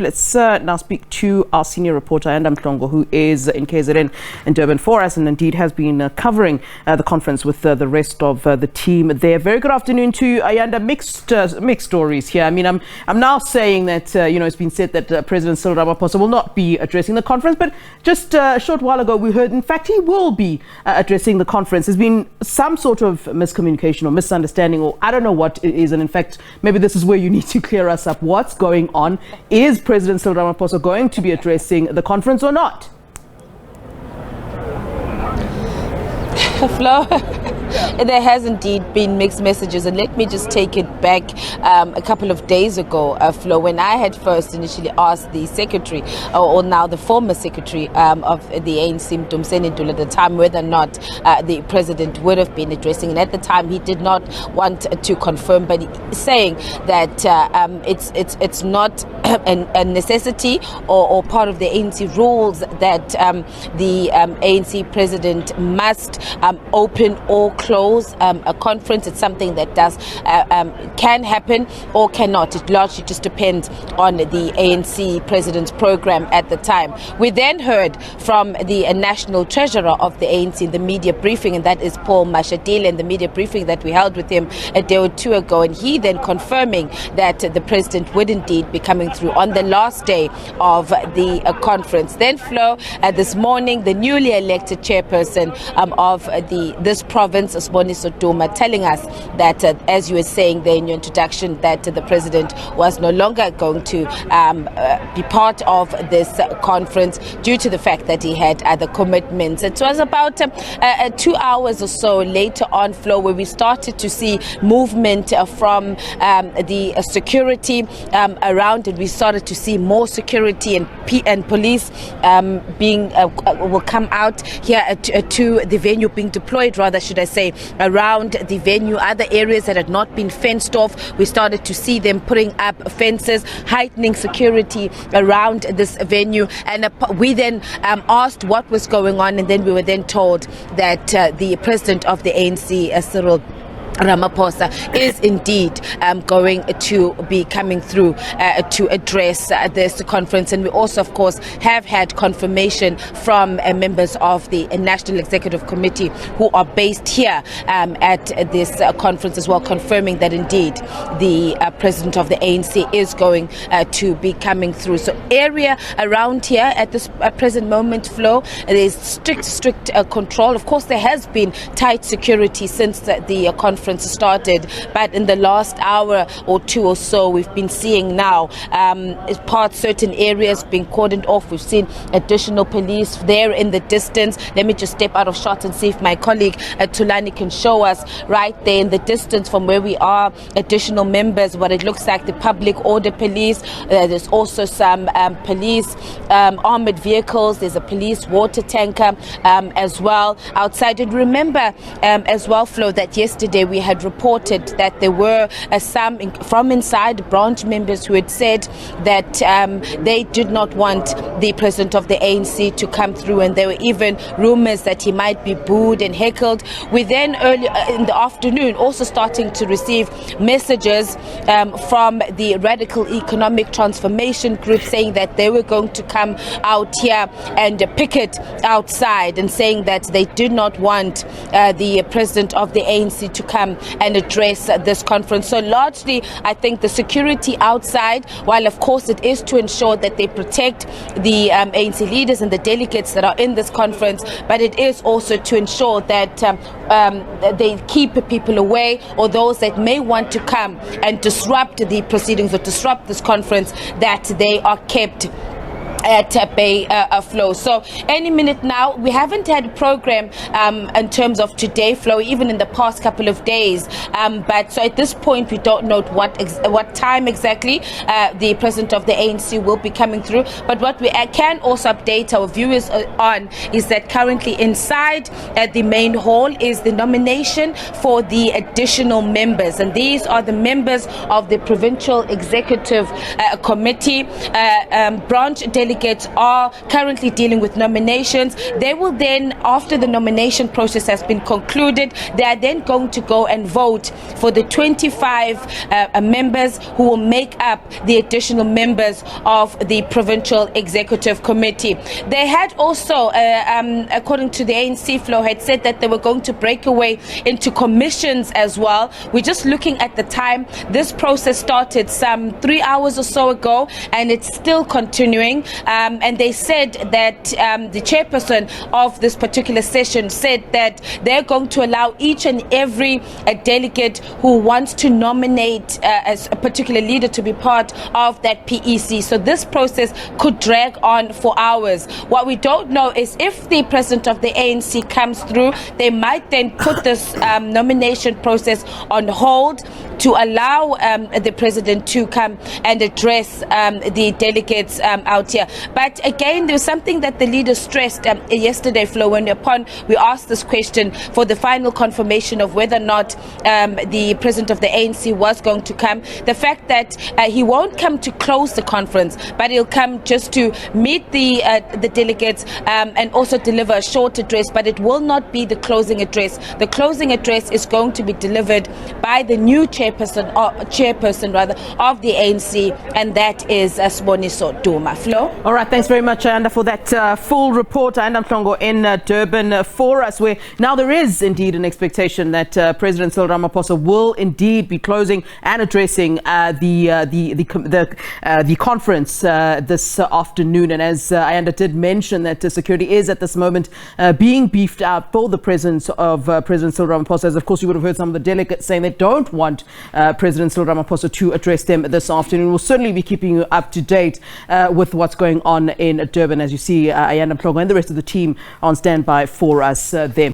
Let's now speak to our senior reporter, AYANDA MLHONGO, who is in KZN in Durban for us and indeed has been covering the conference with the rest of the team there. Very good afternoon to you, AYANDA. Mixed stories here. I mean, I'm now saying that, it's been said that President Cyril Ramaphosa will not be addressing the conference, but just a short while ago we heard, in fact, he will be addressing the conference. There's been some sort of miscommunication or misunderstanding, or I don't know what it is, and in fact, maybe this is where you need to clear us up. What's going on? Is President Cyril Ramaphosa going to be addressing the conference or not? Flo, there has indeed been mixed messages, and let me just take it back a couple of days ago, Flo, when I had first initially asked the secretary, or now the former secretary of the ANC, Duma, at the time whether or not the president would have been addressing, and at the time he did not want to confirm, but saying that it's not a necessity or part of the ANC rules that the ANC president must open or close a conference. It's something that can happen or cannot. It largely just depends on the ANC president's program at the time. We then heard from the national treasurer of the ANC in the media briefing, and that is Paul Mashadile, in the media briefing that we held with him a day or two ago, and he then confirming that the president would indeed be coming through on the last day of the conference. Then, Flo, this morning, the newly elected chairperson of this province, Siboniso Duma, telling us that, as you were saying there in your introduction, that the president was no longer going to be part of this conference due to the fact that he had other commitments. It was about 2 hours or so later on, Flo, where we started to see movement from the security around it. We started to see more security and police will come out here to the venue, being deployed, rather should I say, around the venue. Other areas that had not been fenced off, we started to see them putting up fences, heightening security around this venue. And we then asked what was going on, and then we were then told that the president of the ANC, Cyril Ramaphosa, is indeed going to be coming through to address this conference. And we also, of course, have had confirmation from members of the National Executive Committee who are based here at this conference as well, confirming that indeed the president of the ANC is going to be coming through. So area around here at this present moment, Flo, there is strict control. Of course, there has been tight security since the conference started, but in the last hour or two or so, we've been seeing now certain areas being cordoned off. We've seen additional police there in the distance. Let me just step out of shot and see if my colleague Tulani can show us right there in the distance from where we are, additional members, what it looks like, the public order police. There's also some police armored vehicles. There's a police water tanker as well outside. And remember as well, Flo, that yesterday we had reported that there were some from inside branch members who had said that they did not want the president of the ANC to come through, and there were even rumors that he might be booed and heckled. We then early in the afternoon also starting to receive messages from the Radical Economic Transformation Group saying that they were going to come out here and picket outside, and saying that they did not want the president of the ANC to come and address this conference. So largely, I think the security outside, while of course it is to ensure that they protect the ANC leaders and the delegates that are in this conference, but it is also to ensure that they keep people away, or those that may want to come and disrupt the proceedings or disrupt this conference, that they are kept at bay, Flo. So any minute now, we haven't had a program in terms of today, Flo, even in the past couple of days, but so at this point we don't know what time exactly the president of the ANC will be coming through. But what we can also update our viewers on is that currently inside the main hall is the nomination for the additional members, and these are the members of the provincial executive committee, branch delegates delegates are currently dealing with nominations. They will then, after the nomination process has been concluded, they are then going to go and vote for the 25 members who will make up the additional members of the Provincial Executive Committee. They had also, according to the ANC flow, had said that they were going to break away into commissions as well. We're just looking at the time. This process started some 3 hours or so ago, and it's still continuing. And they said that the chairperson of this particular session said that they're going to allow each and every delegate who wants to nominate as a particular leader to be part of that PEC. So this process could drag on for hours. What we don't know is if the president of the ANC comes through, they might then put this nomination process on hold to allow the president to come and address the delegates out here. But again, there was something that the leader stressed yesterday, Flo, when we asked this question for the final confirmation of whether or not the president of the ANC was going to come. The fact that he won't come to close the conference, but he'll come just to meet the delegates and also deliver a short address, but it will not be the closing address. The closing address is going to be delivered by the new chairperson of the ANC, and that is Siboniso Duma. Flo? All right, thanks very much, Ayanda, for that full report. AYANDA MLHONGO in Durban for us, where now there is indeed an expectation that President Cyril Ramaphosa will indeed be closing and addressing the conference this afternoon. And as Ayanda did mention, that security is at this moment being beefed up for the presence of President Cyril Ramaphosa. As of course you would have heard some of the delegates saying they don't want President Cyril Ramaphosa to address them this afternoon. We'll certainly be keeping you up to date with what's going on in Durban. As you see, AYANDA MLHONGO and the rest of the team on standby for us there.